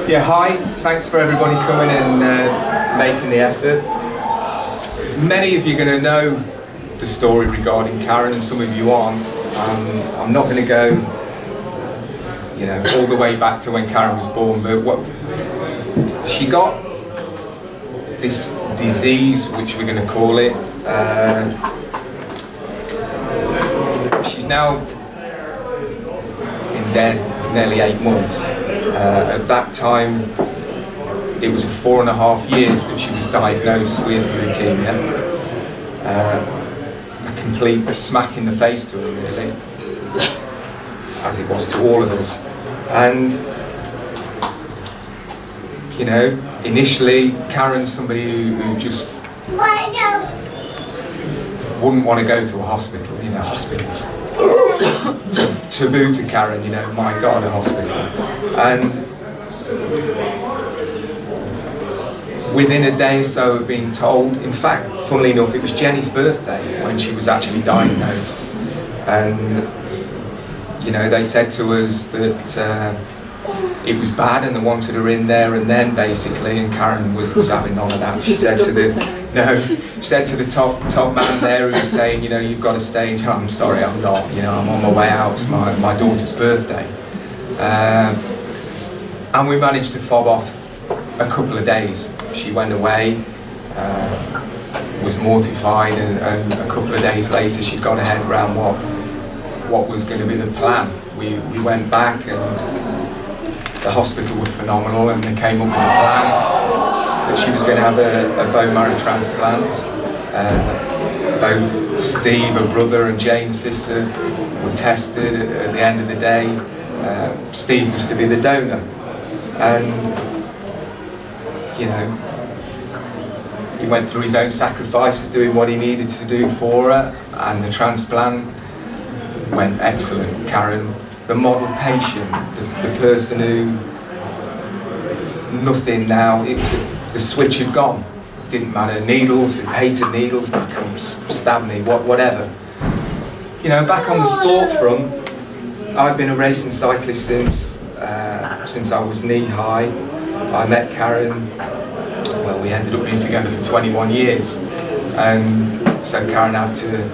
Yeah, hi. Thanks for everybody coming and making the effort. Many of you are going to know the story regarding Karen, and some of you aren't. I'm not going to go, you know, all the way back to when Karen was born, but she got this disease, which we're going to call it. She's now in dead nearly 8 months. At that time, it was 4.5 years that she was diagnosed with leukemia. A complete smack in the face to her, really, as it was to all of us. And, you know, initially, Karen's somebody who just wouldn't want to go to a hospital. You know, hospitals taboo to Karen. You know, my God, a hospital. And within a day or so of being told, in fact, funnily enough, it was Jenny's birthday when she was actually diagnosed. And, you know, they said to us that it was bad and they wanted her in there and then, basically, and Karen was having none of that. She said to the top man there who was saying, you know, you've got to stay. And I'm sorry, I'm not. You know, I'm on my way out. It's my daughter's birthday. And we managed to fob off a couple of days. She went away, was mortified, and a couple of days later she got her head around what was going to be the plan. We went back, and the hospital were phenomenal, and they came up with a plan that she was going to have a bone marrow transplant. Both Steve, her brother, and Jane's sister were tested at the end of the day. Steve was to be the donor. And, you know, he went through his own sacrifices doing what he needed to do for her, and the transplant went excellent. Karen, the model patient, the person who, nothing now, it was the switch had gone. It didn't matter, needles, they hated needles, they come stab me, whatever. You know, back on the sport front, I've been a racing cyclist since I was knee-high. I met Karen, well, we ended up being together for 21 years. And so Karen had to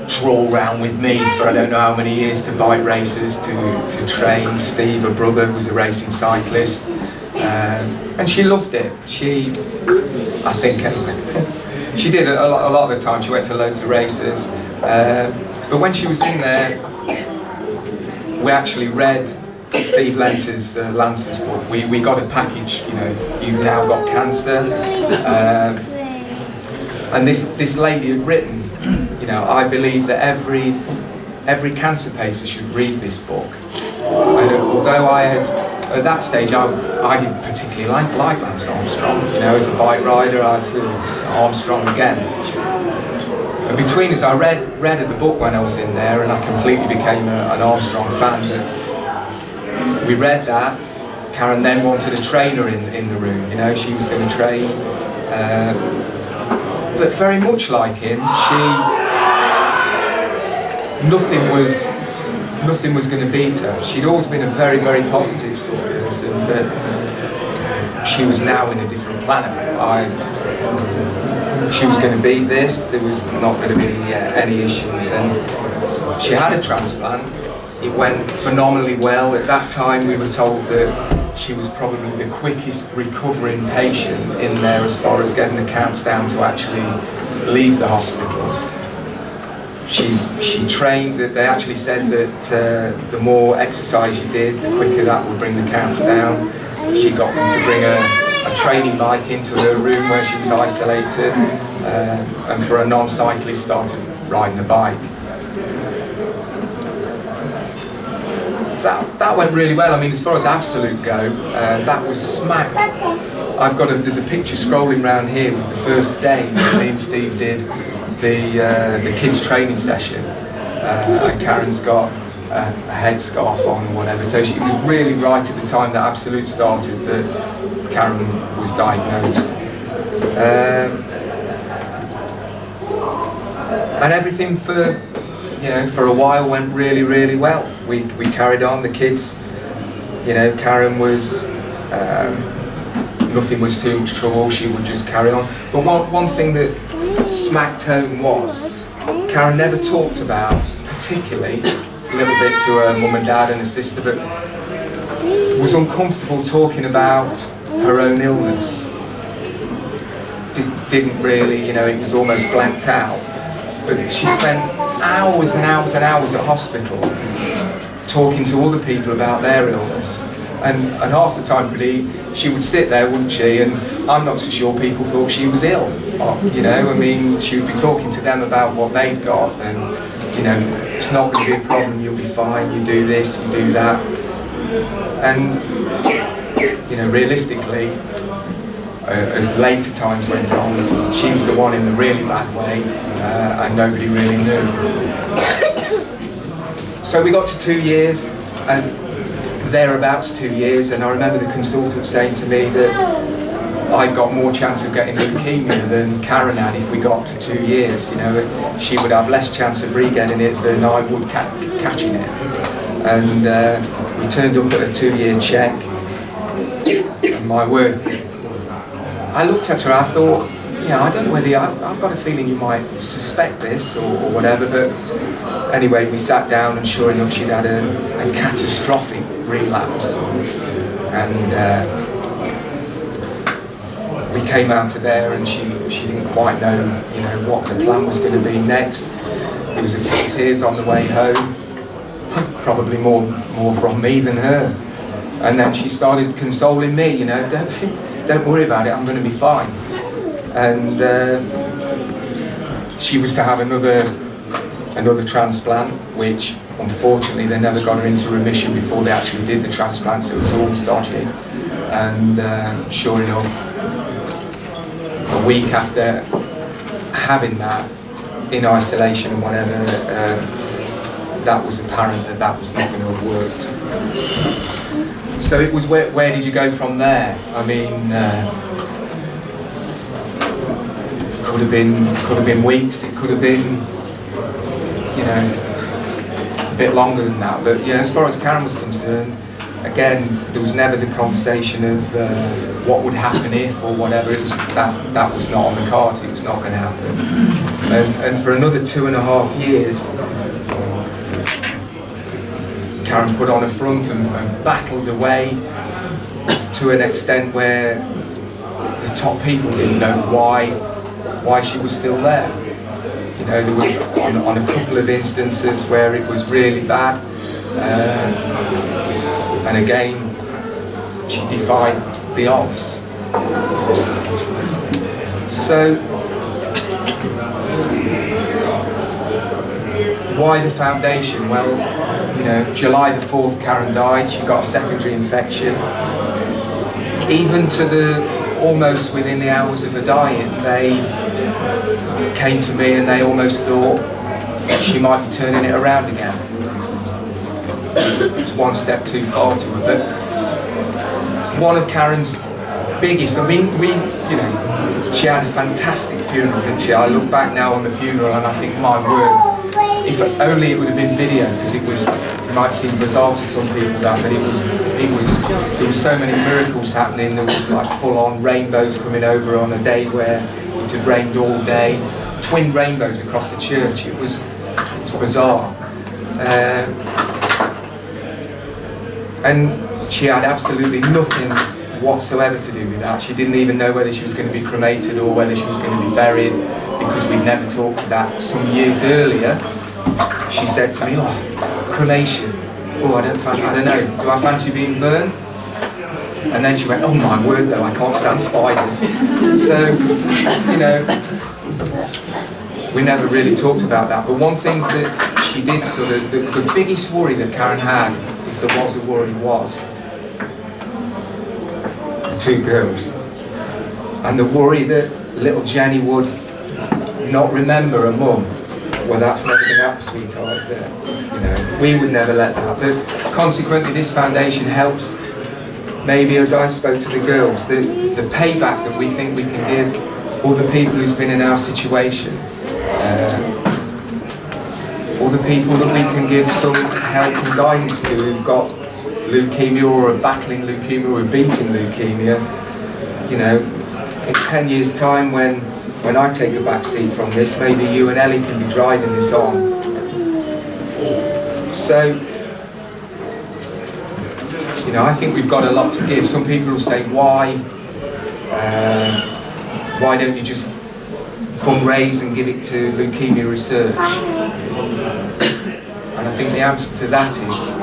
trawl around with me for I don't know how many years to bike races, to train. Steve, her brother, was a racing cyclist. And she loved it. I think anyway, she did a lot of the time. She went to loads of races. But when she was in there, we actually read Steve Lenter's Lance's book. We got a package, you know, you've now got cancer. And this lady had written, you know, I believe that every cancer patient should read this book. And although I had, at that stage, I didn't particularly like Lance Armstrong. You know, as a bike rider, I feel Armstrong again. And between us, I read the book when I was in there, and I completely became an Armstrong fan. But we read that. Karen then wanted a trainer in the room. You know, she was going to train. But very much like him, nothing was going to beat her. She'd always been a very, very positive sort of person, but she was now in a different planet. She was going to beat this. There was not going to be any issues, and she had a transplant. It went phenomenally well. At that time, we were told that she was probably the quickest recovering patient in there as far as getting the counts down to actually leave the hospital. She trained, they actually said that the more exercise she did, the quicker that would bring the counts down. She got them to bring a training bike into her room where she was isolated, and for a non-cyclist started riding a bike. That went really well. I mean, as far as absolute go, that was smack. There's a picture scrolling around here. It was the first day that me and Steve did the kids training session, and Karen's got a headscarf on or whatever. So it was really right at the time that absolute started that Karen was diagnosed. And everything for a while went really, really well. We carried on. The kids, You know, Karen was, nothing was too much trouble, she would just carry on. But one thing that smacked home was, Karen never talked about, particularly, a little bit to her mum and dad and her sister, but was uncomfortable talking about her own illness. Didn't really, you know, it was almost blanked out. But she spent hours and hours and hours at hospital talking to other people about their illness. And half the time, really, she would sit there, wouldn't she? And I'm not so sure people thought she was ill. You know, I mean, she would be talking to them about what they'd got, and you know, it's not going to be a problem. You'll be fine. You do this, you do that, and you know, realistically, as later times went on, she was the one in the really bad way, and nobody really knew. So we got to 2 years, and thereabouts 2 years, and I remember the consultant saying to me that I'd got more chance of getting leukemia than Karen had if we got to 2 years. You know, she would have less chance of re-getting it than I would catching it. And we turned up at a 2-year check, and my word, I looked at her, I thought, yeah, I don't know whether I've got a feeling you might suspect this or whatever, but anyway, we sat down, and sure enough, she'd had a catastrophic relapse, and we came out of there, and she didn't quite know, you know, what the plan was going to be next. There was a few tears on the way home, probably more from me than her, and then she started consoling me, you know, don't worry about it, I'm going to be fine. And she was to have another transplant, which unfortunately they never got her into remission before they actually did the transplant, so it was all dodgy. And sure enough, a week after having that, in isolation and whatever, that was apparent that was not going to have worked. So it was, where did you go from there? I mean, could have been weeks, it could have been, you know, a bit longer than that. But you know, as far as Karen was concerned, again, there was never the conversation of what would happen if or whatever. It was that was not on the cards. It was not going to happen. And for another 2.5 years, Karen put on a front and battled away to an extent where the top people didn't know why she was still there. You know, there was on a couple of instances where it was really bad, and again, she defied the odds. So, why the foundation? Well, you know, July the 4th, Karen died. She got a secondary infection. Even to almost within the hours of her dying, they came to me and they almost thought she might be turning it around again. It was one step too far to her. But one of Karen's biggest, I mean, you know, she had a fantastic funeral, didn't she? I look back now on the funeral and I think, my word, if only it would have been video, because it was, it might seem bizarre to some people that, but there was so many miracles happening. There was like full-on rainbows coming over on a day where it had rained all day, twin rainbows across the church. It was bizarre. And she had absolutely nothing whatsoever to do with that. She didn't even know whether she was going to be cremated or whether she was going to be buried, because we'd never talked to that. Some years earlier, she said to me, "Oh, cremation. Oh, I don't know. Do I fancy being burned?" And then she went, "Oh my word, though, I can't stand spiders." So, you know, we never really talked about that. But one thing that she did, sort of, the biggest worry that Karen had, if there was a worry, was the 2 girls. And the worry that little Jenny would not remember her mum. Well, that's never going to happen, sweetheart, is there? You know, we would never let that. But consequently, this foundation helps, maybe as I spoke to the girls, the payback that we think we can give all the people who's been in our situation, all the people that we can give some help and guidance to, who've got leukemia or are battling leukemia or are beating leukemia, you know, in 10 years' time when I take a back seat from this, maybe you and Ellie can be driving this on. So, you know, I think we've got a lot to give. Some people will say, why don't you just fundraise and give it to leukemia research? And I think the answer to that is,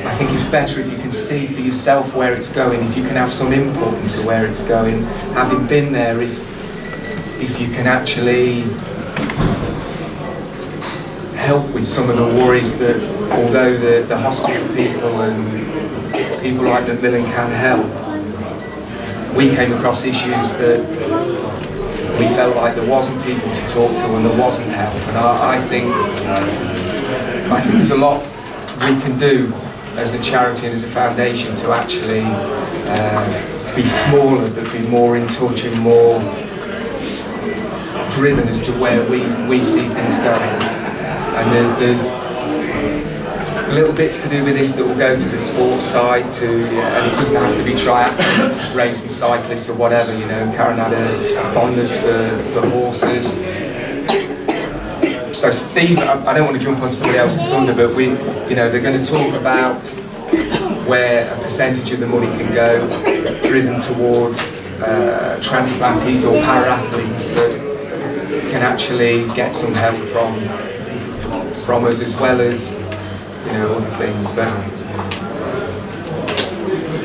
I think it's better if you can see for yourself where it's going, if you can have some input into where it's going, having been there, if you can actually help with some of the worries that, although the hospital people and people like Macmillan can help, we came across issues that we felt like there wasn't people to talk to and there wasn't help. And I think there's a lot we can do as a charity and as a foundation to actually be smaller but be more in touch and more driven as to where we see things going. And there's little bits to do with this that will go to the sports side, and it doesn't have to be triathletes, racing cyclists or whatever, you know. Karen had a fondness for horses. So Steve, I don't want to jump on somebody else's thunder, but they're going to talk about where a percentage of the money can go, driven towards transplantees or para-athletes that can actually get some help from us, as well as, you know, other things. But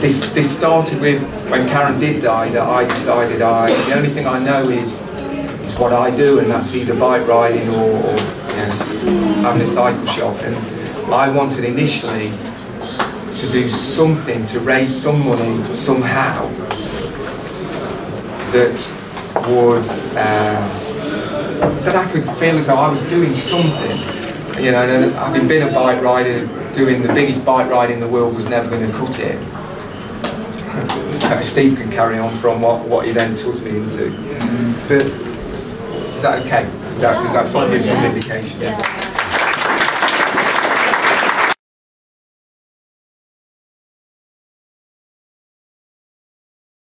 this started with when Karen did die, that I decided the only thing I know is what I do, and that's either bike riding or you know, having a cycle shop. And I wanted initially to do something to raise some money somehow that would that I could feel as though I was doing something. You know, and having been a bike rider, doing the biggest bike ride in the world was never going to cut it. Steve can carry on from what he then took me into. But is that okay? Does that sort of give some indication? Yeah.